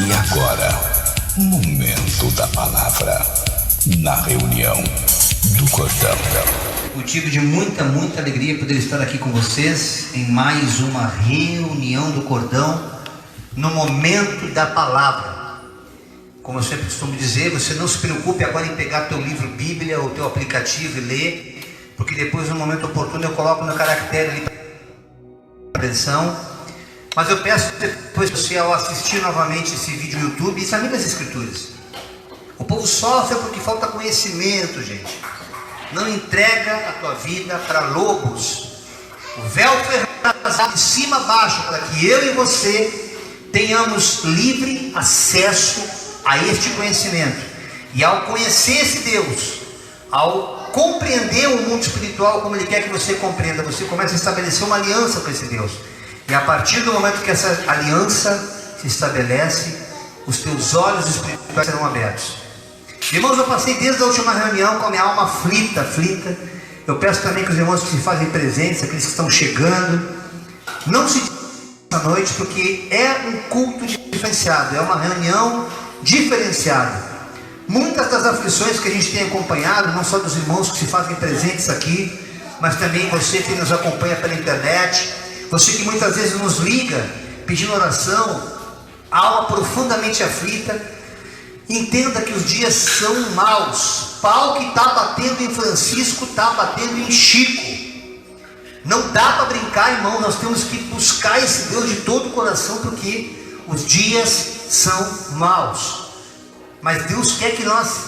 E agora, momento da palavra, na reunião do Cordão. Motivo de muita alegria poder estar aqui com vocês em mais uma reunião do Cordão, no momento da palavra. Como eu sempre costumo dizer, você não se preocupe agora em pegar teu livro Bíblia ou teu aplicativo e ler, porque depois no momento oportuno eu coloco no caractere ali para atenção. Mas eu peço depois você, ao assistir novamente esse vídeo no YouTube, examine as Escrituras. O povo sofre porque falta conhecimento, gente. Não entrega a tua vida para lobos. O véu foi rasgado de cima a baixo para que eu e você tenhamos livre acesso a este conhecimento. E ao conhecer esse Deus, ao compreender o mundo espiritual como Ele quer que você compreenda, você começa a estabelecer uma aliança com esse Deus. E a partir do momento que essa aliança se estabelece, os teus olhos espirituais serão abertos. Irmãos, eu passei desde a última reunião com a minha alma aflita. Eu peço também que os irmãos que se fazem presentes, aqueles que estão chegando, não se essa noite, porque é um culto diferenciado, é uma reunião diferenciada. Muitas das aflições que a gente tem acompanhado, não só dos irmãos que se fazem presentes aqui, mas também você que nos acompanha pela internet, você que muitas vezes nos liga pedindo oração, alma profundamente aflita. Entenda que os dias são maus. Pau que está batendo em Francisco está batendo em Chico. Não dá para brincar, irmão. Nós temos que buscar esse Deus de todo o coração, porque os dias são maus. Mas Deus quer que nós,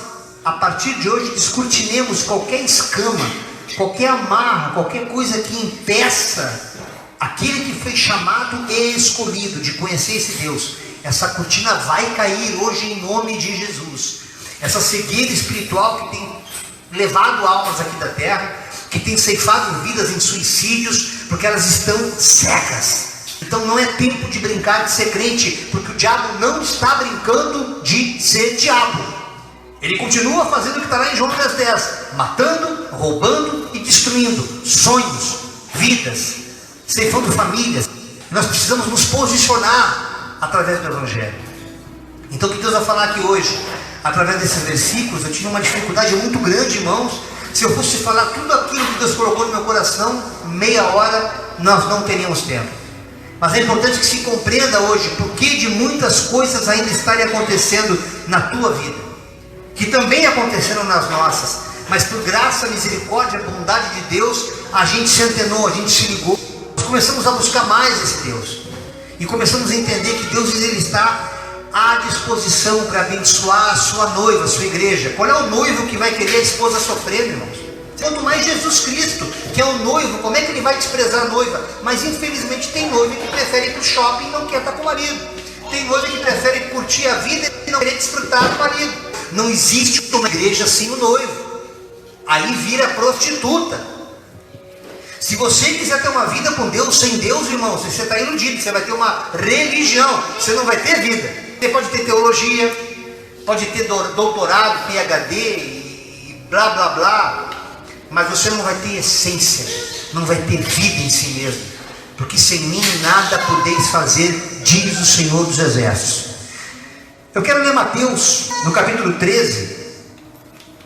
a partir de hoje, descortinemos qualquer escama, qualquer amarra, qualquer coisa que impeça aquele que foi chamado e escolhido de conhecer esse Deus. Essa cortina vai cair hoje em nome de Jesus. Essa cegueira espiritual que tem levado almas aqui da terra, que tem ceifado vidas em suicídios, porque elas estão cegas. Então não é tempo de brincar de ser crente, porque o diabo não está brincando de ser diabo. Ele continua fazendo o que está lá em João 10:10, matando, roubando e destruindo sonhos, vidas, ceifando famílias. Nós precisamos nos posicionar através do Evangelho. Então o que Deus vai falar aqui hoje, através desses versículos, eu tive uma dificuldade muito grande, irmãos. Se eu fosse falar tudo aquilo que Deus colocou no meu coração, meia hora, nós não teríamos tempo. Mas é importante que se compreenda hoje porque de muitas coisas ainda estarem acontecendo na tua vida, que também aconteceram nas nossas, mas por graça, misericórdia, bondade de Deus, a gente se antenou, a gente se ligou, nós começamos a buscar mais esse Deus. E começamos a entender que Deus ele está à disposição para abençoar a sua noiva, a sua igreja. Qual é o noivo que vai querer a esposa sofrer, irmãos? Quanto mais Jesus Cristo, que é o noivo, como é que ele vai desprezar a noiva? Mas infelizmente tem noiva que prefere ir para o shopping e não quer estar com o marido. Tem noiva que prefere curtir a vida e não querer desfrutar do marido. Não existe uma igreja sem o noivo. Aí vira prostituta. Se você quiser ter uma vida com Deus, sem Deus, irmão, você está iludido. Você vai ter uma religião, você não vai ter vida. Você pode ter teologia, pode ter doutorado, PhD e blá blá blá, mas você não vai ter essência, não vai ter vida em si mesmo, porque sem mim nada podeis fazer, diz o Senhor dos Exércitos. Eu quero ler Mateus, no capítulo 13,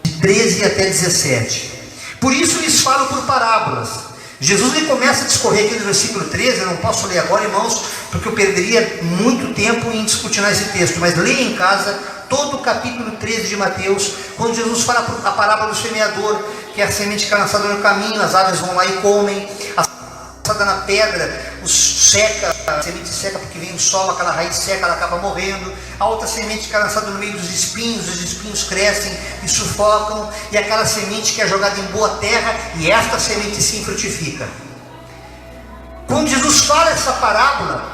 de 13 até 17. Por isso lhes falo por parábolas. Jesus ele começa a discorrer aqui no versículo 13, eu não posso ler agora, irmãos, porque eu perderia muito tempo em discutir esse texto, mas leia em casa todo o capítulo 13 de Mateus, quando Jesus fala a parábola do semeador, que é a semente que é lançada no caminho, as aves vão lá e comem, a lançada na pedra, a semente seca porque vem o sol, aquela raiz seca, ela acaba morrendo. A outra semente que é lançada no meio dos espinhos, os espinhos crescem e sufocam, e aquela semente que é jogada em boa terra, e esta semente sim frutifica. Quando Jesus fala essa parábola,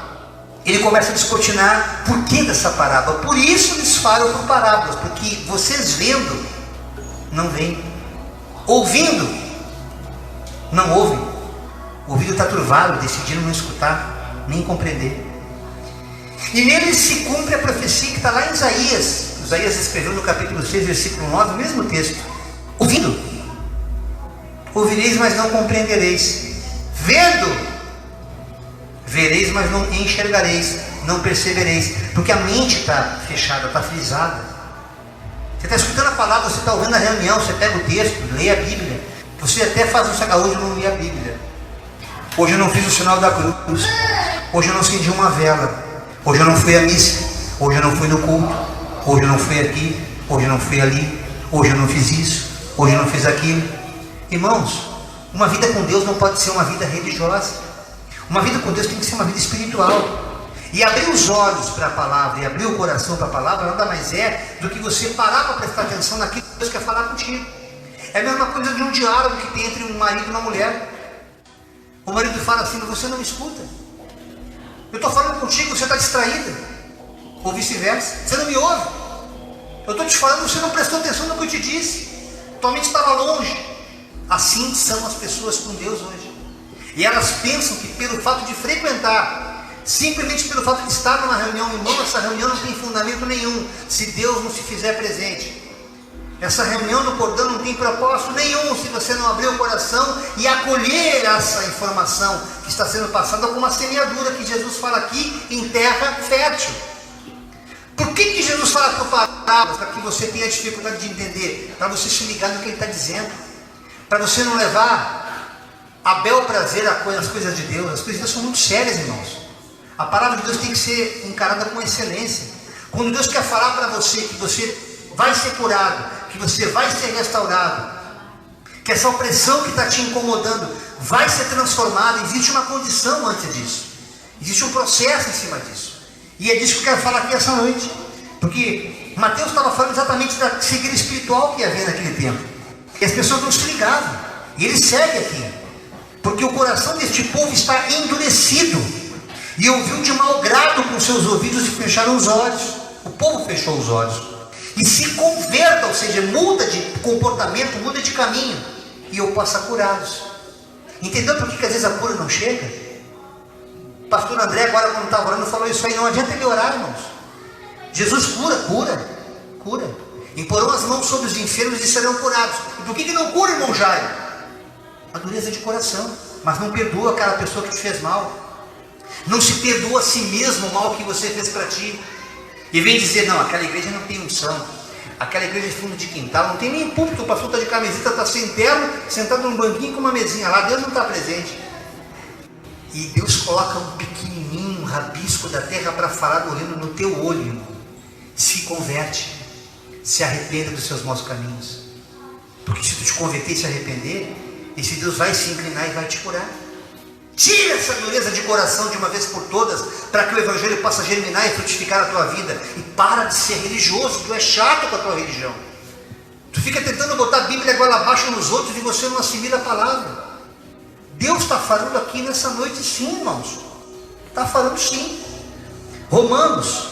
ele começa a descortinar por que dessa parábola. Por isso lhes falo por parábolas, porque vocês vendo, não veem, ouvindo, não ouvem. O ouvido está turvado, decidindo não escutar, nem compreender. E nele se cumpre a profecia que está lá em Isaías. Isaías escreveu no capítulo 6, versículo 9, o mesmo texto. Ouvindo, ouvireis, mas não compreendereis. Vendo, vereis, mas não enxergareis. não percebereis. Porque a mente está fechada, está frisada. Você está escutando a palavra, você está ouvindo a reunião, você pega o texto, lê a Bíblia. Você até faz o sagrado. Hoje eu não li a Bíblia. Hoje eu não fiz o sinal da cruz. Hoje eu não acendi uma vela. Hoje eu não fui à missa. Hoje eu não fui no culto. Hoje eu não fui aqui. Hoje eu não fui ali. Hoje eu não fiz isso. Hoje eu não fiz aquilo. Irmãos, uma vida com Deus não pode ser uma vida religiosa. Uma vida com Deus tem que ser uma vida espiritual. E abrir os olhos para a palavra e abrir o coração para a palavra nada mais é do que você parar para prestar atenção naquilo que Deus quer falar contigo. É a mesma coisa de um diálogo que tem entre um marido e uma mulher. O marido fala assim: você não me escuta. Eu estou falando contigo, você está distraída. Ou vice-versa, você não me ouve. Eu estou te falando, você não prestou atenção no que eu te disse. Tua mente estava longe. Assim são as pessoas com Deus hoje. E elas pensam que pelo fato de frequentar, simplesmente pelo fato de estar numa reunião, irmão, essa reunião não tem fundamento nenhum se Deus não se fizer presente. Essa reunião do cordão não tem propósito nenhum se você não abrir o coração e acolher essa informação que está sendo passada como uma semeadura que Jesus fala aqui em terra fértil. Por que Jesus fala por palavras? Para que você tenha dificuldade de entender, para você se ligar no que ele está dizendo, para você não levar a bel prazer as coisas de Deus. As coisas de Deus são muito sérias, irmãos. A palavra de Deus tem que ser encarada com excelência. Quando Deus quer falar para você que você vai ser curado, que você vai ser restaurado, que essa opressão que está te incomodando vai ser transformada, existe uma condição antes disso, existe um processo em cima disso. E é disso que eu quero falar aqui essa noite, porque Mateus estava falando exatamente da cegueira espiritual que havia naquele tempo, e as pessoas não se ligavam, e ele segue aqui, porque o coração deste povo está endurecido, e ouviu de mau grado com seus ouvidos e fecharam os olhos. O povo fechou os olhos, e se converta, ou seja, muda de comportamento, muda de caminho, e eu possa curá-los. Entendeu por que às vezes a cura não chega? O pastor André agora, quando estava orando, falou isso aí. Não adianta ele orar, irmãos. Jesus cura. Imporão as mãos sobre os enfermos e serão curados. E por que não cura, irmão Jairo? A dureza de coração. Mas não perdoa aquela pessoa que te fez mal. Não se perdoa a si mesmo o mal que você fez para ti. E vem dizer: não, aquela igreja não tem unção, aquela igreja de fundo de quintal, não tem nem púlpito, o pastor está de camiseta, está sem terno, sentado num banquinho com uma mesinha lá, Deus não está presente. E Deus coloca um pequenininho, um rabisco da terra para falar do reino no teu olho, irmão. Se converte, se arrependa dos seus maus caminhos, porque se tu te converter e se arrepender, esse Deus vai se inclinar e vai te curar. Tira essa dureza de coração de uma vez por todas, para que o evangelho possa germinar e frutificar a tua vida. E para de ser religioso, tu é chato com a tua religião. Tu fica tentando botar a Bíblia goela abaixo nos outros e você não assimila a palavra. Deus está falando aqui nessa noite sim, irmãos. Está falando sim. Romanos,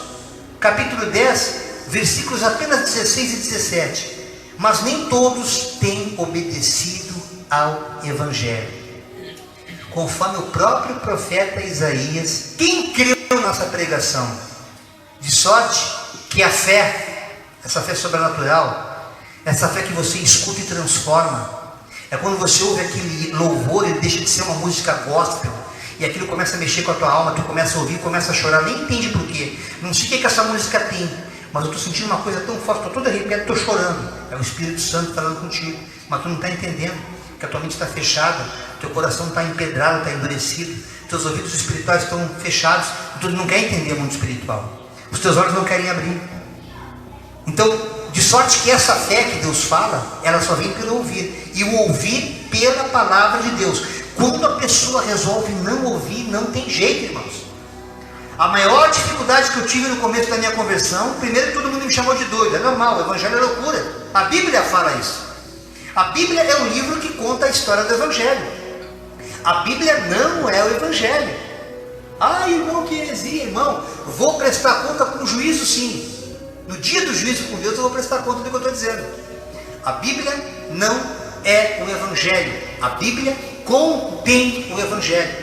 capítulo 10, versículos apenas 16 e 17. Mas nem todos têm obedecido ao evangelho. Conforme o próprio profeta Isaías, quem creu nessa pregação? De sorte que a fé, essa fé sobrenatural, essa fé que você escuta e transforma, é quando você ouve aquele louvor, ele deixa de ser uma música gospel, e aquilo começa a mexer com a tua alma, tu começa a ouvir, começa a chorar, nem entende por quê, não sei o que essa música tem, mas eu estou sentindo uma coisa tão forte, estou todo arrepiado, estou chorando, é o Espírito Santo falando contigo, mas tu não está entendendo, que a tua mente está fechada, teu coração está empedrado, está endurecido, teus ouvidos espirituais estão fechados, tu não quer entender o mundo espiritual, os teus olhos não querem abrir. Então, de sorte que essa fé que Deus fala, ela só vem pelo ouvir, e o ouvir pela palavra de Deus. Quando a pessoa resolve não ouvir, não tem jeito, irmãos. A maior dificuldade que eu tive no começo da minha conversão, primeiro todo mundo me chamou de doido, é normal, o evangelho é loucura, a Bíblia fala isso. A Bíblia é um livro que conta a história do evangelho. A Bíblia não é o evangelho. Ah, irmão, que heresia, irmão. Vou prestar conta com o juízo, sim. No dia do juízo com Deus eu vou prestar conta do que eu estou dizendo. A Bíblia não é o evangelho. A Bíblia contém o evangelho.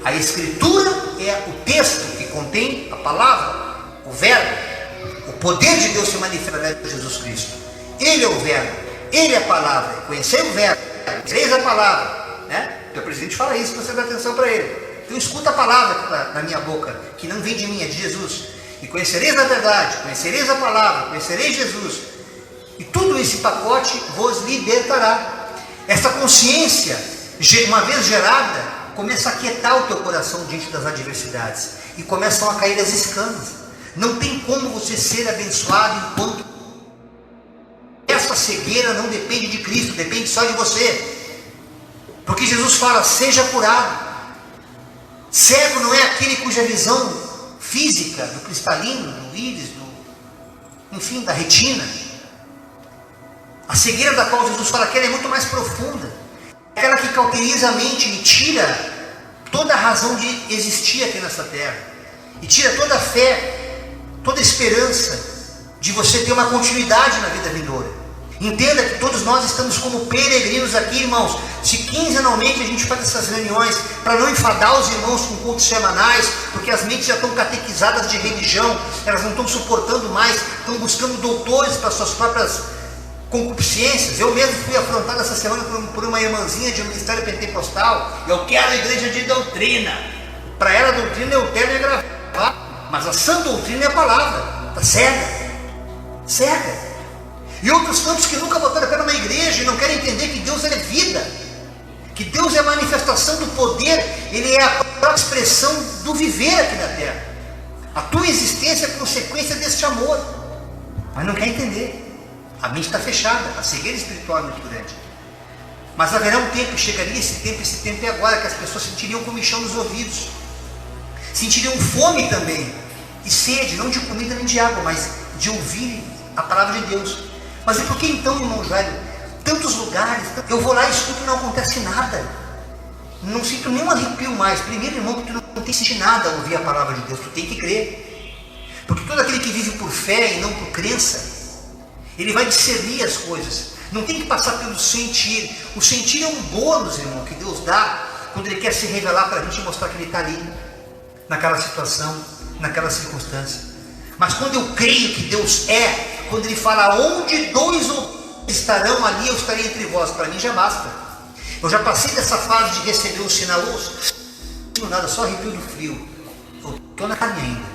A escritura é o texto que contém a palavra, o verbo. O poder de Deus se manifesta através de Jesus Cristo. Ele é o verbo, ele é a palavra. Conhecer o verbo, conhecereis a palavra, né? O presidente fala isso, você dá atenção para ele. Então escuta a palavra na minha boca, que não vem de mim, é de Jesus. E conhecereis a verdade, conhecereis a palavra, conhecereis Jesus. E tudo esse pacote vos libertará. Essa consciência, uma vez gerada, começa a aquietar o teu coração diante das adversidades. E começam a cair as escamas. Não tem como você ser abençoado enquanto essa cegueira não depende de Cristo, depende só de você. Porque Jesus fala, seja curado. Cego não é aquele cuja visão física, do cristalino, do íris, enfim, da retina. A cegueira da qual Jesus fala que ela é muito mais profunda. É aquela que cauteriza a mente e tira toda a razão de existir aqui nessa terra. E tira toda a fé, toda a esperança de você ter uma continuidade na vida vindoura. Entenda que todos nós estamos como peregrinos aqui, irmãos. Se quinzenalmente a gente faz essas reuniões para não enfadar os irmãos com cultos semanais, porque as mentes já estão catequizadas de religião, elas não estão suportando mais, estão buscando doutores para suas próprias concupiscências. Eu mesmo fui afrontado essa semana por uma irmãzinha de um ministério pentecostal. Eu quero a igreja de doutrina. Para ela a doutrina é o terno e a gravata, mas a sã doutrina é a palavra. Está cega. E outros tantos que nunca botaram a pé numa igreja e não querem entender que Deus é vida, que Deus é a manifestação do poder, Ele é a própria expressão do viver aqui na terra. A tua existência é consequência deste amor, mas não quer entender. A mente está fechada, a cegueira espiritual é muito grande. Mas haverá um tempo, chegaria esse tempo é agora, que as pessoas sentiriam comichão nos ouvidos, sentiriam fome também, e sede, não de comida nem de água, mas de ouvir a palavra de Deus. Mas e por que então, irmão Jairo, tantos lugares, eu vou lá e escuto e não acontece nada? Não sinto nenhum arrepio mais. Primeiro, irmão, que tu não tem que sentir nada ao ouvir a palavra de Deus, tu tem que crer. Porque todo aquele que vive por fé e não por crença, ele vai discernir as coisas. Não tem que passar pelo sentir. O sentir é um bônus, irmão, que Deus dá quando Ele quer se revelar para a gente e mostrar que Ele está ali, naquela situação, naquela circunstância. Mas quando eu creio que Deus é, quando Ele fala, onde dois ou três estarão, ali eu estarei entre vós, para mim já basta. Eu já passei dessa fase de receber um sinal, não nada, só arrepio do frio. Eu estou na carne ainda.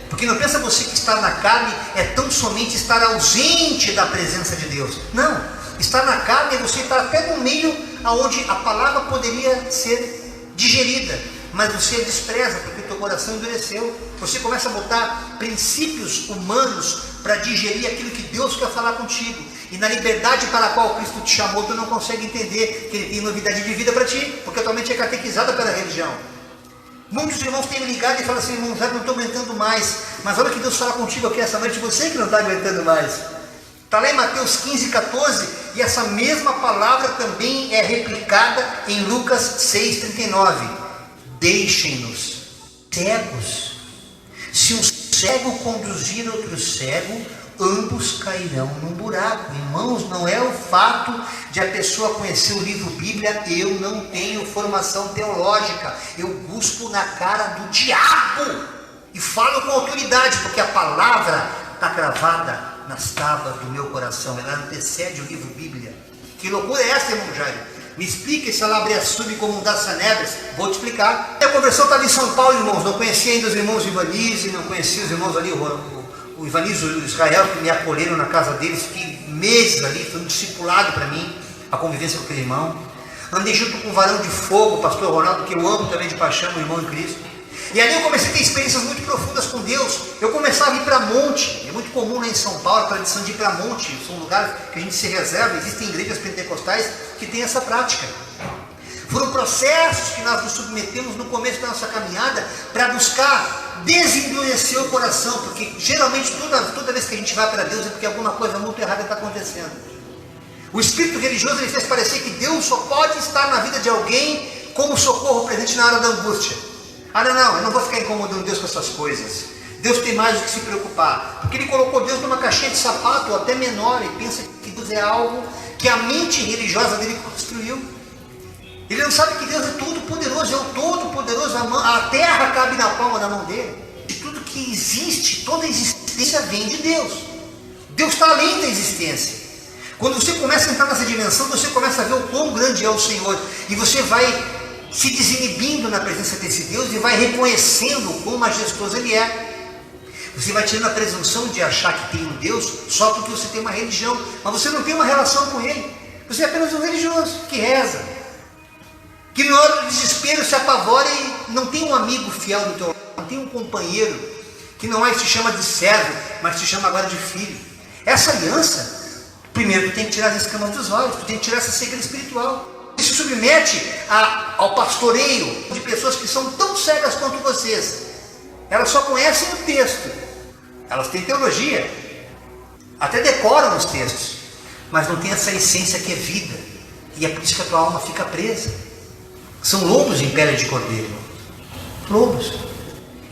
Porque não pensa você que estar na carne é tão somente estar ausente da presença de Deus. Não, estar na carne é você estar até no meio onde a palavra poderia ser digerida, mas você a despreza porque o teu coração endureceu. Você começa a botar princípios humanos para digerir aquilo que Deus quer falar contigo. E na liberdade para a qual Cristo te chamou, tu não consegue entender que Ele tem novidade de vida para ti, porque a tua mente é catequizada pela religião. Muitos irmãos têm me ligado e falam assim, irmão, já não estou aguentando mais. Mas olha o que Deus fala contigo aqui essa noite, você que não está aguentando mais. Está lá em Mateus 15, 14, e essa mesma palavra também é replicada em Lucas 6, 39. Deixem-nos cegos. Se um cego conduzir outro cego, ambos cairão num buraco. Irmãos, não é o fato de a pessoa conhecer o livro Bíblia, eu não tenho formação teológica, eu busco na cara do diabo e falo com autoridade, porque a palavra está cravada nas tábuas do meu coração, ela antecede o livro Bíblia. Que loucura é essa, irmão Jairo? Me explica se ela abre a sub como um das sanebras. Vou te explicar. A conversão estava em São Paulo, irmãos, não conhecia ainda os irmãos Ivanise, não conhecia os irmãos ali, o Ivanise e o Israel, que me acolheram na casa deles, fiquei meses ali, foi um discipulado para mim, a convivência com aquele irmão. Andei junto com o varão de fogo, o pastor Ronaldo, que eu amo também de paixão, o irmão em Cristo. E ali eu comecei a ter experiências muito profundas com Deus. Eu começava a ir para monte, é muito comum lá em São Paulo a tradição de ir para monte, são lugares que a gente se reserva, existem igrejas pentecostais que têm essa prática. Foram processos que nós nos submetemos no começo da nossa caminhada para buscar desendurecer o coração, porque geralmente toda vez que a gente vai para Deus é porque alguma coisa muito errada está acontecendo. O espírito religioso ele fez parecer que Deus só pode estar na vida de alguém como socorro presente na hora da angústia. Ah, não, eu não vou ficar incomodando Deus com essas coisas. Deus tem mais do que se preocupar, porque Ele colocou Deus numa caixinha de sapato, ou até menor, e pensa que Deus é algo que a mente religiosa dele construiu. Ele não sabe que Deus é todo poderoso, é o todo poderoso, a terra cabe na palma da mão dele. E tudo que existe, toda a existência vem de Deus. Deus está além da existência. Quando você começa a entrar nessa dimensão, você começa a ver o quão grande é o Senhor, e você vai se desinibindo na presença desse Deus e vai reconhecendo o quão majestoso Ele é. Você vai tirando a presunção de achar que tem um Deus só porque você tem uma religião, mas você não tem uma relação com Ele. Você é apenas um religioso que reza, que na hora do desespero se apavora e não tem um amigo fiel no teu lado, não tem um companheiro que não mais se chama de servo, mas se chama agora de filho. Essa aliança, primeiro tu tem que tirar as escamas dos olhos, tu tem que tirar essa cegueira espiritual. Se submete ao pastoreio de pessoas que são tão cegas quanto vocês. Elas só conhecem o texto, elas têm teologia, até decoram os textos, mas não tem essa essência que é vida, e é por isso que a tua alma fica presa. São lobos em pele de cordeiro, lobos.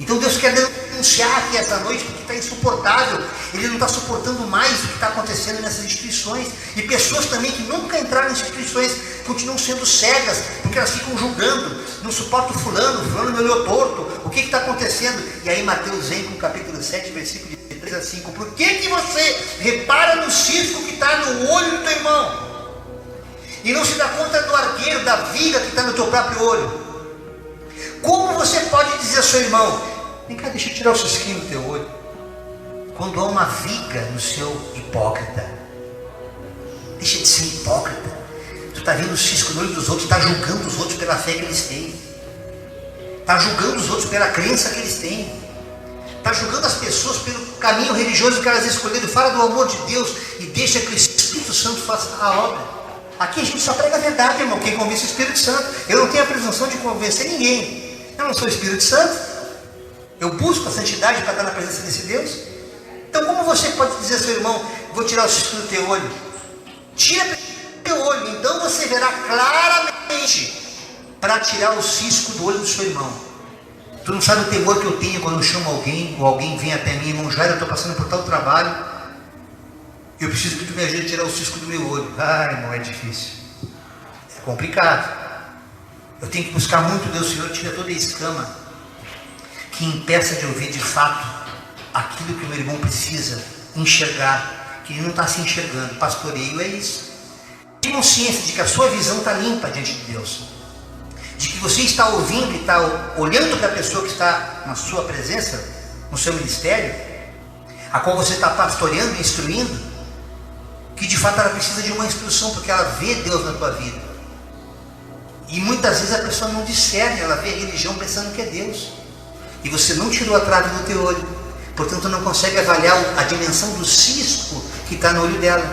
Então Deus quer denunciar aqui essa noite porque está insuportável. Ele não está suportando mais o que está acontecendo nessas instituições. E pessoas também que nunca entraram nessas instituições continuam sendo cegas, porque elas ficam julgando. Não suporto fulano me olhou torto. O que está acontecendo? E aí Mateus vem com o capítulo 7, versículo de 3 a 5. Por que você repara no cisco que está no olho do teu irmão? E não se dá conta do argueiro, da viga que está no teu próprio olho? Como você pode dizer ao seu irmão: vem cá, deixa eu tirar o cisquinho do teu olho, quando há uma viga no seu hipócrita? Deixa de ser hipócrita. Tu está vendo o cisco no olho dos outros, está julgando os outros pela fé que eles têm, está julgando os outros pela crença que eles têm, está julgando as pessoas pelo caminho religioso que elas escolheram. Fala do amor de Deus e deixa que o Espírito Santo faça a obra. Aqui a gente só prega a verdade, irmão. Quem convence é o Espírito Santo. Eu não tenho a presunção de convencer ninguém. Eu não sou o Espírito Santo. Eu busco a santidade para estar na presença desse Deus. Então como você pode dizer ao seu irmão: vou tirar o cisco do teu olho? Tira do teu olho, então você verá claramente para tirar o cisco do olho do seu irmão. Tu não sabe o temor que eu tenho quando eu chamo alguém, ou alguém vem até mim: irmão Jair, eu estou passando por tal trabalho, eu preciso que tu me ajude a tirar o cisco do meu olho. Ah, irmão, é difícil, é complicado. Eu tenho que buscar muito Deus. Senhor, tira toda a escama que impeça de ouvir de fato aquilo que o meu irmão precisa enxergar, que ele não está se enxergando. Pastoreio é isso. Tenha consciência de que a sua visão está limpa diante de Deus, de que você está ouvindo e está olhando para a pessoa que está na sua presença, no seu ministério, a qual você está pastoreando e instruindo, que de fato ela precisa de uma instrução, porque ela vê Deus na tua vida. E muitas vezes a pessoa não discerne, ela vê a religião pensando que é Deus, e você não tirou a trave do teu olho, portanto não consegue avaliar a dimensão do cisco que está no olho dela,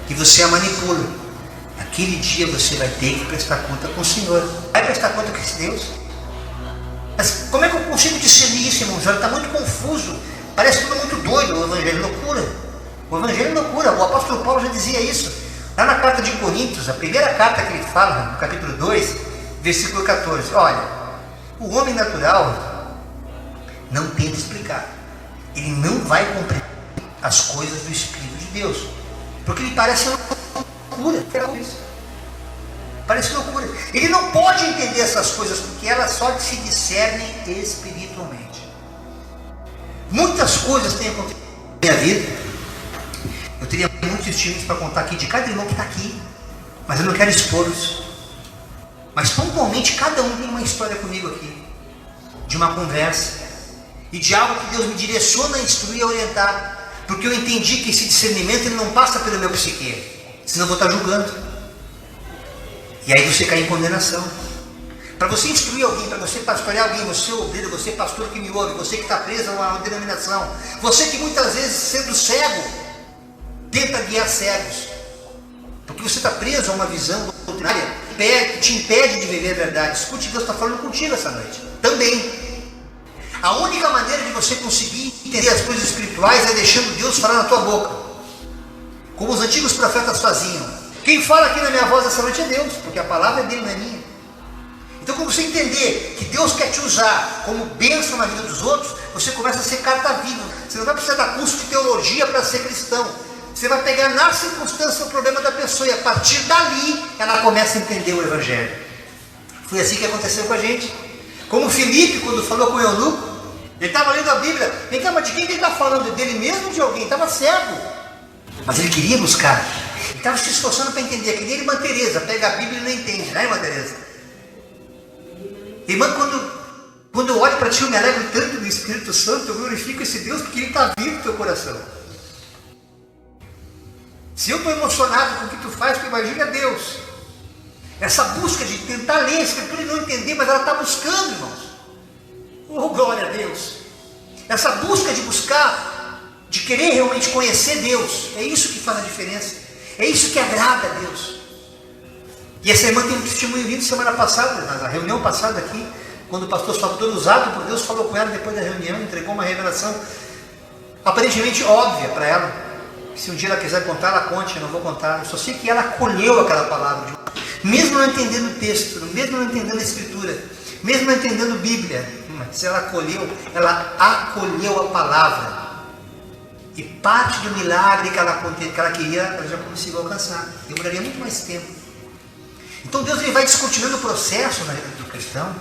e você a manipula. Aquele dia você vai ter que prestar conta com o Senhor. Vai prestar conta com esse Deus? Mas como é que eu consigo discernir isso, irmão? Já está muito confuso, parece tudo muito doido. O Evangelho é loucura. O Evangelho é loucura. O apóstolo Paulo já dizia isso lá na carta de Coríntios, a primeira carta que ele fala, no capítulo 2, versículo 14. Olha, o homem natural não tenta explicar, ele não vai compreender as coisas do Espírito de Deus, porque ele parece loucura. Parece loucura. Ele não pode entender essas coisas porque elas só se discernem espiritualmente. Muitas coisas têm acontecido na minha vida. Eu teria muitos testemunhos para contar aqui de cada irmão que está aqui, mas eu não quero expô-los. Mas pontualmente cada um tem uma história comigo aqui, de uma conversa e de algo que Deus me direciona a instruir, a orientar, porque eu entendi que esse discernimento ele não passa pelo meu psique, senão eu vou estar julgando, e aí você cai em condenação. Para você instruir alguém, para você pastorear alguém, você obreiro, você pastor que me ouve, você que está preso a uma denominação, você que muitas vezes, sendo cego, tenta guiar cegos, porque você está preso a uma visão doutrinária que te impede de viver a verdade. Escute, Deus está falando contigo essa noite também. A única maneira de você conseguir entender as coisas espirituais é deixando Deus falar na tua boca, como os antigos profetas faziam. Quem fala aqui na minha voz essa noite é Deus, porque a palavra é dele, não é minha. Então, quando você entender que Deus quer te usar como bênção na vida dos outros, você começa a ser carta viva. Você não vai precisar dar curso de teologia para ser cristão. Você vai pegar na circunstância o problema da pessoa, e a partir dali ela começa a entender o Evangelho. Foi assim que aconteceu com a gente. Como Filipe, quando falou com o eunuco, ele estava lendo a Bíblia. Vem cá, mas de quem ele está falando? Dele mesmo ou de alguém? Estava cego, mas ele queria buscar. Ele estava se esforçando para entender. Que nem a irmã Teresa, pega a Bíblia e não entende, né, irmã Teresa? Irmã, quando eu olho para ti, eu me alegro tanto do Espírito Santo, eu glorifico esse Deus, porque Ele está vivo no teu coração. Se eu estou emocionado com o que tu faz, tu imagina Deus. Essa busca de tentar ler a Escritura e não entender, mas ela está buscando, irmãos. Oh, glória a Deus. Essa busca de buscar, de querer realmente conhecer Deus, é isso que faz a diferença. É isso que agrada a Deus. E essa irmã tem um testemunho lindo semana passada, na reunião passada aqui, quando o pastor Salvador, usado por Deus, falou com ela depois da reunião, entregou uma revelação aparentemente óbvia para ela. Se um dia ela quiser contar, ela conte, eu não vou contar. Eu só sei que ela acolheu aquela palavra, mesmo não entendendo o texto, mesmo não entendendo a Escritura, mesmo não entendendo Bíblia, mas ela acolheu a palavra. E parte do milagre que ela queria, ela já conseguiu alcançar. Demoraria muito mais tempo. Então Deus ele vai descortinando o processo na vida do cristão.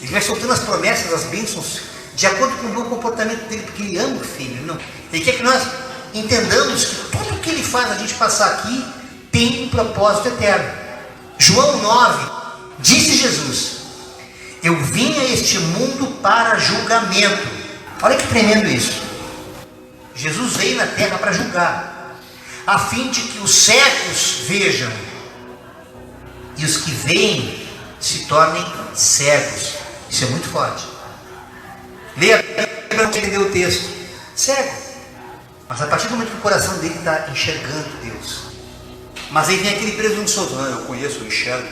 Ele vai soltando as promessas, as bênçãos, de acordo com o bom comportamento dele, porque ele ama o filho. Não? Ele quer que nós entendamos que tudo que ele faz a gente passar aqui tem um propósito eterno. João 9, disse Jesus: eu vim a este mundo para julgamento. Olha que tremendo isso. Jesus veio na terra para julgar, a fim de que os cegos vejam e os que veem se tornem cegos. Isso é muito forte. Leia a Bíblia para entender o texto. Cego. Mas a partir do momento que o coração dele está enxergando Deus. Mas aí vem aquele presunçoso: não, eu conheço, eu enxergo.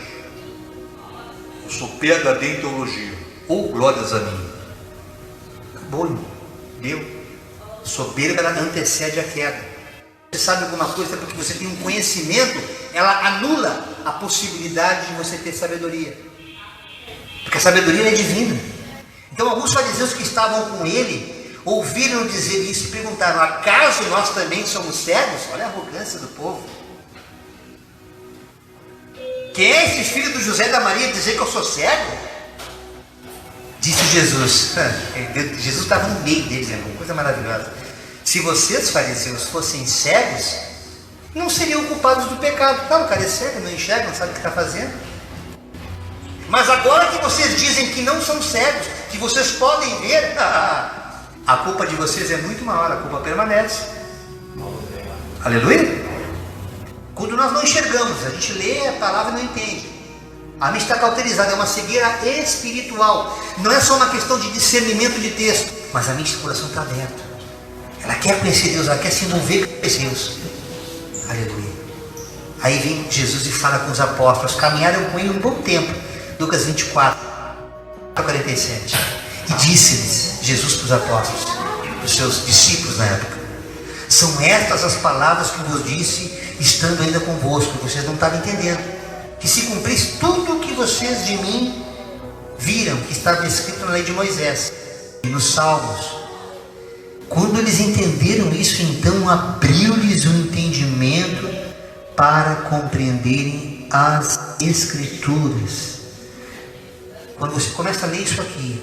Eu sou PhD em teologia. Ou glórias a mim. Acabou, deu. Soberba ela antecede a queda. Você sabe alguma coisa porque você tem um conhecimento, ela anula a possibilidade de você ter sabedoria. Porque a sabedoria é divina. Então alguns fariseus que estavam com ele ouviram dizer isso e perguntaram: acaso nós também somos cegos? Olha a arrogância do povo. Quem é esse filho do José e da Maria dizer que eu sou cego? Disse Jesus. Jesus estava no meio deles, irmão. Coisa maravilhosa. Se vocês, fariseus, fossem cegos, não seriam culpados do pecado. Claro, o cara é cego, não enxerga, não sabe o que está fazendo. Mas agora que vocês dizem que não são cegos, que vocês podem ver, a culpa de vocês é muito maior, a culpa permanece. Aleluia? Quando nós não enxergamos, a gente lê a palavra e não entende. A mente está cauterizada, é uma cegueira espiritual. Não é só uma questão de discernimento de texto, mas a mente do coração está aberta. Ela quer conhecer Deus, ela quer se envolver com Deus. Aleluia. Aí vem Jesus e fala com os apóstolos. Caminharam com ele um bom tempo. Lucas 24, 47. E disse-lhes Jesus para os apóstolos, para os seus discípulos na época: são estas as palavras que vos disse, estando ainda convosco. Vocês não estavam entendendo. Que se cumprisse tudo o que vocês de mim viram, que estava escrito na lei de Moisés e nos Salmos. Quando eles entenderam isso, então abriu-lhes o entendimento para compreenderem as Escrituras. Quando você começa a ler isso aqui,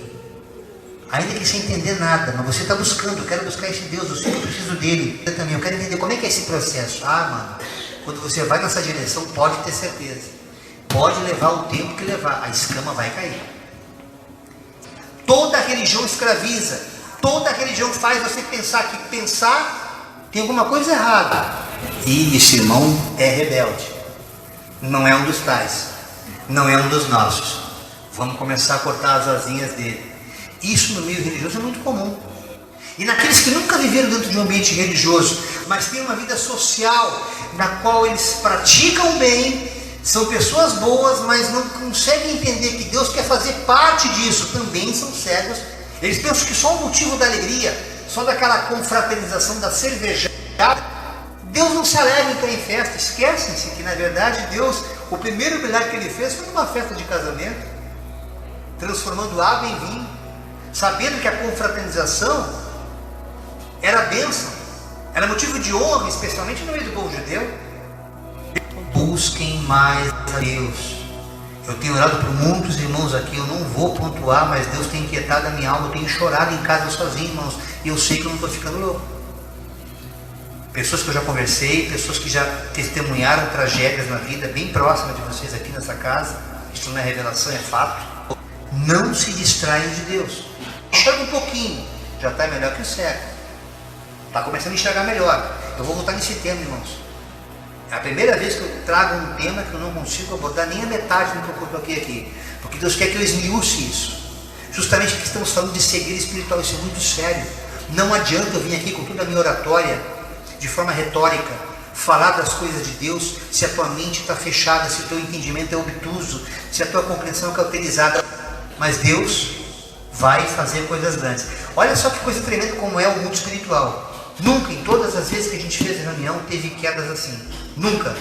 ainda que sem entender nada, mas você está buscando: eu quero buscar esse Deus, eu sei que eu preciso dele. Eu também, eu quero entender como é que é esse processo. Mano, quando você vai nessa direção, pode ter certeza. Pode levar o tempo que levar, a escama vai cair. Toda religião escraviza. Toda religião faz você pensar que pensar tem alguma coisa errada. E esse irmão é rebelde. Não é um dos tais. Não é um dos nossos. Vamos começar a cortar as asinhas dele. Isso no meio religioso é muito comum. E naqueles que nunca viveram dentro de um ambiente religioso, mas têm uma vida social, na qual eles praticam bem, são pessoas boas, mas não conseguem entender que Deus quer fazer parte disso, também são cegos. Eles pensam que só o motivo da alegria, só daquela confraternização, da cervejada, Deus não se alegra em estar em festa. Esquecem-se que na verdade Deus, o primeiro milagre que Ele fez foi numa festa de casamento, transformando água em vinho, sabendo que a confraternização era bênção, era motivo de honra, especialmente no meio do povo judeu. Busquem mais a Deus. Eu tenho orado por muitos irmãos aqui, eu não vou pontuar, mas Deus tem inquietado a minha alma, eu tenho chorado em casa sozinho, irmãos, e eu sei que eu não estou ficando louco. Pessoas que eu já conversei, pessoas que já testemunharam tragédias na vida, bem próximas de vocês aqui nessa casa, isso não é revelação, é fato. Não se distraiam de Deus. Enxerga um pouquinho, já está melhor que o cego. Está começando a enxergar melhor. Eu vou voltar nesse tema, irmãos. É a primeira vez que eu trago um tema que eu não consigo abordar nem a metade do que eu coloquei aqui. Porque Deus quer que eu esmiúce isso. Justamente porque estamos falando de cegueira espiritual, isso é muito sério. Não adianta eu vir aqui com toda a minha oratória, de forma retórica, falar das coisas de Deus, se a tua mente está fechada, se o teu entendimento é obtuso, se a tua compreensão é cauterizada. Mas Deus vai fazer coisas grandes. Olha só que coisa tremenda como é o mundo espiritual. Nunca, em todas as vezes que a gente fez a reunião, teve quedas assim. Nunca.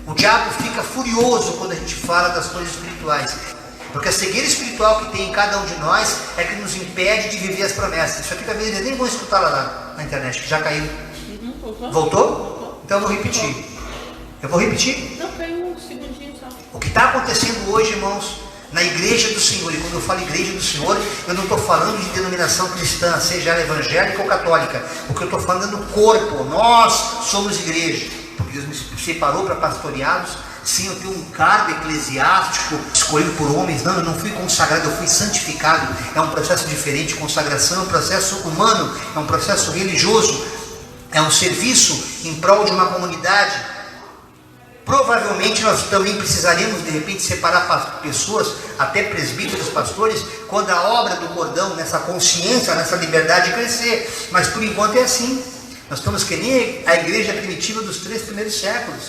O diabo fica furioso quando a gente fala das coisas espirituais. Porque a cegueira espiritual que tem em cada um de nós é que nos impede de viver as promessas. Isso aqui talvez eles nem vão escutar lá na internet, que já caiu. Voltou? Então eu vou repetir. Eu vou repetir? Não, caiu um segundinho só. O que está acontecendo hoje, irmãos, na igreja do Senhor, e quando eu falo igreja do Senhor, eu não estou falando de denominação cristã, seja ela evangélica ou católica. O que eu estou falando é do corpo. Nós somos igreja. Porque Deus me separou para pastoreados. Sim, eu tenho um cargo eclesiástico escolhido por homens. Não, eu não fui consagrado, eu fui santificado. É um processo diferente. Consagração é um processo humano, é um processo religioso, é um serviço em prol de uma comunidade. Provavelmente nós também precisaremos de repente separar pessoas, até presbíteros, pastores, quando a obra do cordão, nessa consciência, nessa liberdade crescer. Mas por enquanto é assim. Nós estamos que nem a igreja primitiva dos 3 primeiros séculos.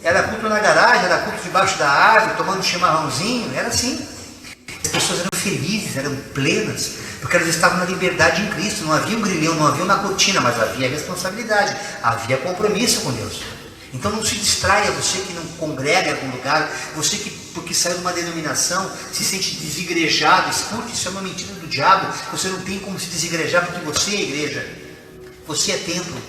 Era culto na garagem, era culto debaixo da árvore, tomando chimarrãozinho, era assim. As pessoas eram felizes, eram plenas, porque elas estavam na liberdade em Cristo. Não havia um grilhão, não havia uma cortina, mas havia responsabilidade, havia compromisso com Deus. Então não se distraia, você que não congrega em algum lugar, você que porque saiu de uma denominação se sente desigrejado. Escute, isso é uma mentira do diabo. Você não tem como se desigrejar porque você é igreja, você é templo.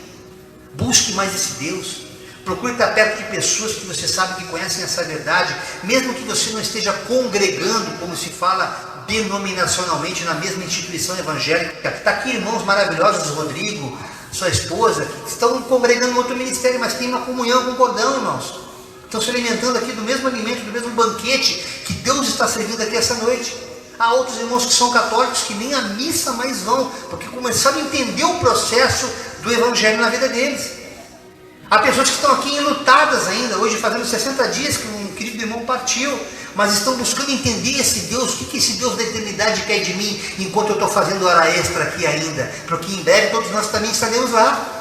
Busque mais esse Deus. Procure estar perto de pessoas que você sabe que conhecem essa verdade, mesmo que você não esteja congregando, como se fala denominacionalmente, na mesma instituição evangélica. Está aqui irmãos maravilhosos, Rodrigo, sua esposa, que estão congregando em outro ministério, mas tem uma comunhão com o cordão, irmãos. Estão se alimentando aqui do mesmo alimento, do mesmo banquete que Deus está servindo aqui essa noite. Há outros irmãos que são católicos que nem a missa mais vão, porque começaram a entender o processo do evangelho na vida deles. Há pessoas que estão aqui enlutadas ainda, hoje fazendo 60 dias que um querido irmão partiu, mas estão buscando entender esse Deus, o que esse Deus da eternidade quer de mim, enquanto eu estou fazendo hora extra aqui ainda, porque em breve todos nós também estaremos lá.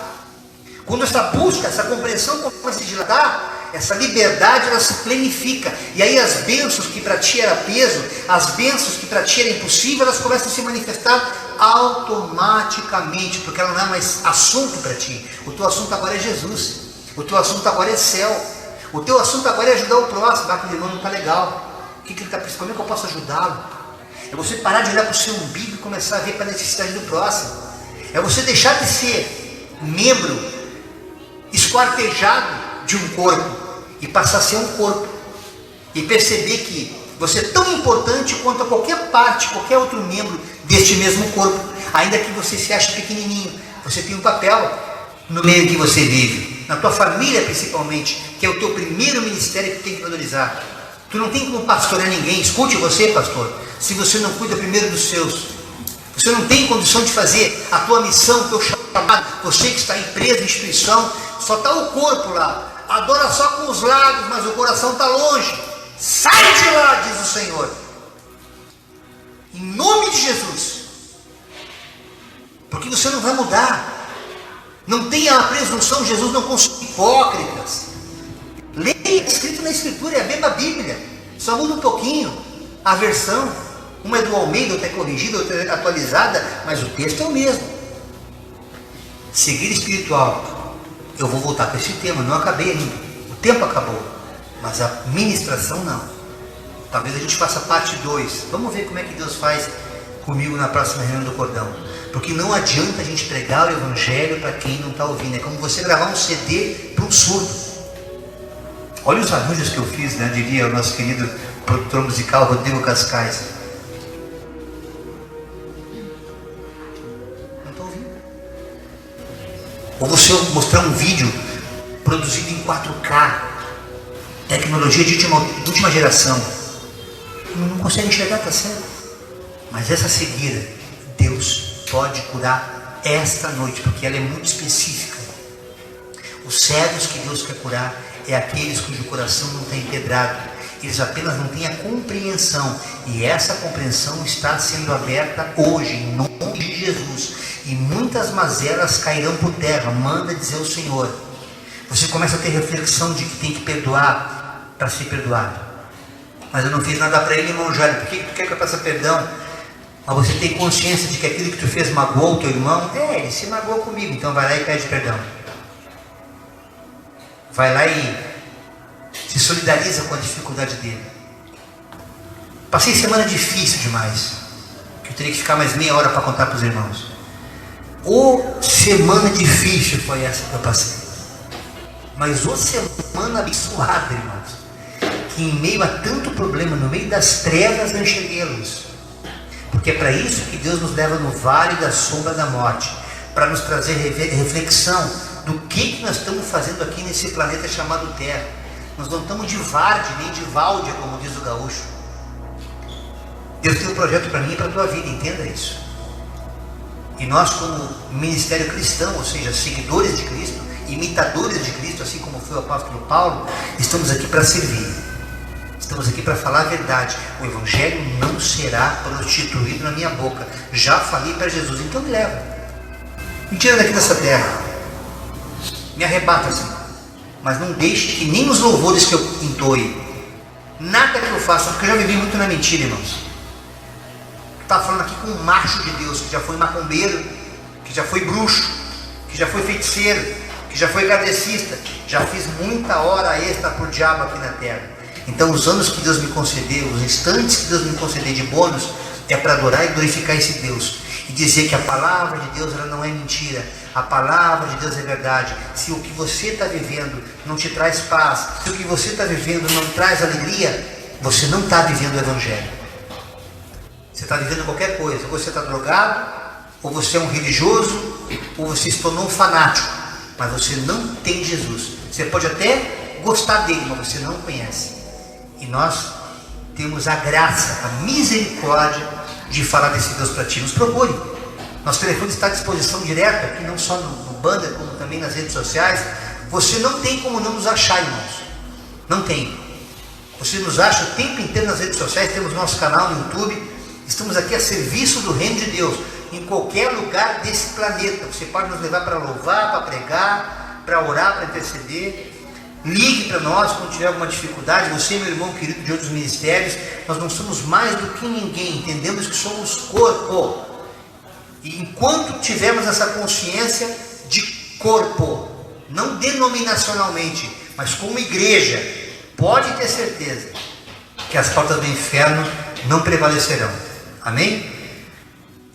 Quando essa busca, essa compreensão começa a se dilatar, essa liberdade ela se planifica, e aí as bênçãos que para ti era peso, as bênçãos que para ti era impossível, elas começam a se manifestar automaticamente, porque ela não é mais assunto para ti. O teu assunto agora é Jesus, o teu assunto agora é céu, o teu assunto agora é ajudar o próximo. Aquele irmão não está legal, o que ele está precisando, como é que eu posso ajudá-lo? É você parar de olhar para o seu umbigo e começar a ver para a necessidade do próximo. É você deixar de ser membro esquartejado de um corpo e passar a ser um corpo, e perceber que você é tão importante quanto a qualquer parte, qualquer outro membro deste mesmo corpo. Ainda que você se ache pequenininho, você tem um papel no meio que você vive, na tua família principalmente, que é o teu primeiro ministério que tem que valorizar. Tu não tem como pastorear ninguém. Escute você, pastor, se você não cuida primeiro dos seus. Você não tem condição de fazer a tua missão, o teu chamado. Você que está aí preso em instituição, só está o corpo lá, adora só com os lábios, mas o coração está longe. Sai de lá, diz o Senhor, em nome de Jesus, porque você não vai mudar. Não tenha a presunção, Jesus não consome hipócritas. Leia, escrito na Escritura, é a mesma Bíblia, só muda um pouquinho a versão. Uma é do Almeida, outra é corrigida, outra é atualizada, mas o texto é o mesmo. Cegueira espiritual. Eu vou voltar para esse tema, não acabei ainda. O tempo acabou, mas a ministração não. Talvez a gente faça parte 2. Vamos ver como é que Deus faz comigo na próxima reunião do cordão. Porque não adianta a gente pregar o evangelho para quem não está ouvindo. É como você gravar um CD para um surdo. Olha os arranjos que eu fiz, né? Diria o nosso querido produtor musical Rodrigo Cascais. Não está ouvindo. Ou você mostrar um vídeo produzido em 4K, tecnologia de última geração. não consegue enxergar, está cego. Mas essa cegueira, Deus pode curar esta noite, porque ela é muito específica. Os cegos que Deus quer curar é aqueles cujo coração não está empedrado. Eles apenas não têm a compreensão. E essa compreensão está sendo aberta hoje, em nome de Jesus. E muitas mazelas cairão por terra, manda dizer o Senhor. Você começa a ter reflexão de que tem que perdoar para ser perdoado. Mas eu não fiz nada para ele, irmão Jairo. Por que tu quer que eu peça perdão? Mas você tem consciência de que aquilo que tu fez magoou o teu irmão? Ele se magoou comigo, então vai lá e pede perdão. Vai lá e se solidariza com a dificuldade dele. Passei semana difícil demais, que eu teria que ficar mais meia hora para contar para os irmãos. Semana difícil foi essa que eu passei. Mas semana abençoada, irmãos, que em meio a tanto problema, no meio das trevas, eu enxerguei a luz. Porque é para isso que Deus nos leva no vale da sombra da morte, para nos trazer reflexão do que nós estamos fazendo aqui nesse planeta chamado Terra. Nós não estamos de varde, nem de váldia, como diz o gaúcho. Deus tem um projeto para mim e para a tua vida, entenda isso. E nós, como ministério cristão, ou seja, seguidores de Cristo, imitadores de Cristo, assim como foi o apóstolo Paulo, estamos aqui para servir. Estamos aqui para falar a verdade. O Evangelho não será prostituído na minha boca. Já falei para Jesus, então me leva. Me tira daqui dessa terra. Me arrebata, Senhor. Mas não deixe que nem os louvores que eu entoie, nada que eu faça, porque eu já vivi muito na mentira, irmãos. Estava falando aqui com um macho de Deus, que já foi macumbeiro, que já foi bruxo, que já foi feiticeiro, que já foi kardecista. Já fiz muita hora extra por diabo aqui na terra. Então os anos que Deus me concedeu, os instantes que Deus me concedeu de bônus, é para adorar e glorificar esse Deus. E dizer que a palavra de Deus ela não é mentira. A palavra de Deus é verdade. Se o que você está vivendo não te traz paz, se o que você está vivendo não traz alegria, você não está vivendo o Evangelho. Você está vivendo qualquer coisa. Ou você está drogado, ou você é um religioso, ou você se tornou um fanático. Mas você não tem Jesus. Você pode até gostar dele, mas você não o conhece. E nós temos a graça, a misericórdia de falar desse Deus para ti. Nos procure. Nosso telefone está à disposição direta, aqui não só no banner, como também nas redes sociais. Você não tem como não nos achar, irmãos. Não tem. Você nos acha o tempo inteiro nas redes sociais, temos nosso canal no YouTube. Estamos aqui a serviço do reino de Deus, em qualquer lugar desse planeta. Você pode nos levar para louvar, para pregar, para orar, para interceder. Ligue para nós quando tiver alguma dificuldade. Você, meu irmão querido de outros ministérios, nós não somos mais do que ninguém. Entendemos que somos corpo. E enquanto tivermos essa consciência de corpo, não denominacionalmente, mas como igreja, pode ter certeza que as portas do inferno não prevalecerão. Amém?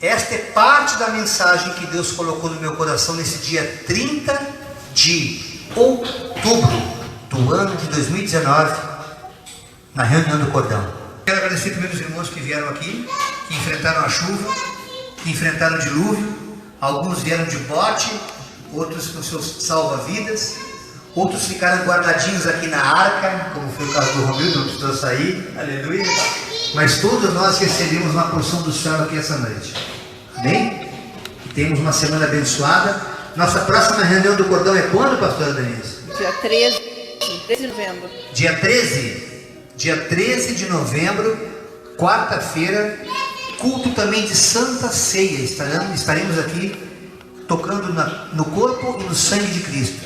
Esta é parte da mensagem que Deus colocou no meu coração nesse dia 30 de outubro do ano de 2019, na reunião do Cordão. Quero agradecer primeiro os irmãos que vieram aqui, que enfrentaram a chuva, que enfrentaram o dilúvio. Alguns vieram de bote, outros com seus salva-vidas, outros ficaram guardadinhos aqui na arca, como foi o caso do Romildo, não precisou sair, aleluia. Mas todos nós recebemos uma porção do céu aqui essa noite. Amém? Temos uma semana abençoada. Nossa próxima reunião do Cordão é quando, pastora Denise? Dia 13 de novembro. Dia 13? Dia 13 de novembro, quarta-feira, culto também de Santa Ceia. Estaremos aqui tocando no corpo e no sangue de Cristo,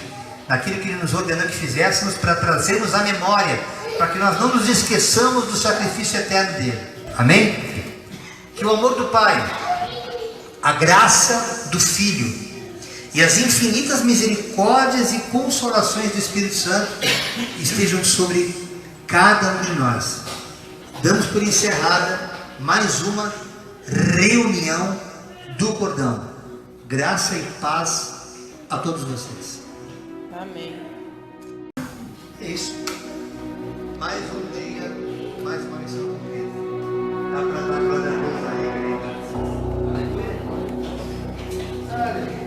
naquilo que Ele nos ordenou que fizéssemos, para trazermos à memória, para que nós não nos esqueçamos do sacrifício eterno dele. Amém? Que o amor do Pai, a graça do Filho e as infinitas misericórdias e consolações do Espírito Santo estejam sobre cada um de nós. Damos por encerrada mais uma reunião do Cordão. Graça e paz a todos vocês. Amém. É isso. Mais um dia, mais uma missão cumprida. Dá para dar glória a Deus aí, igreja. Aleluia. Aleluia.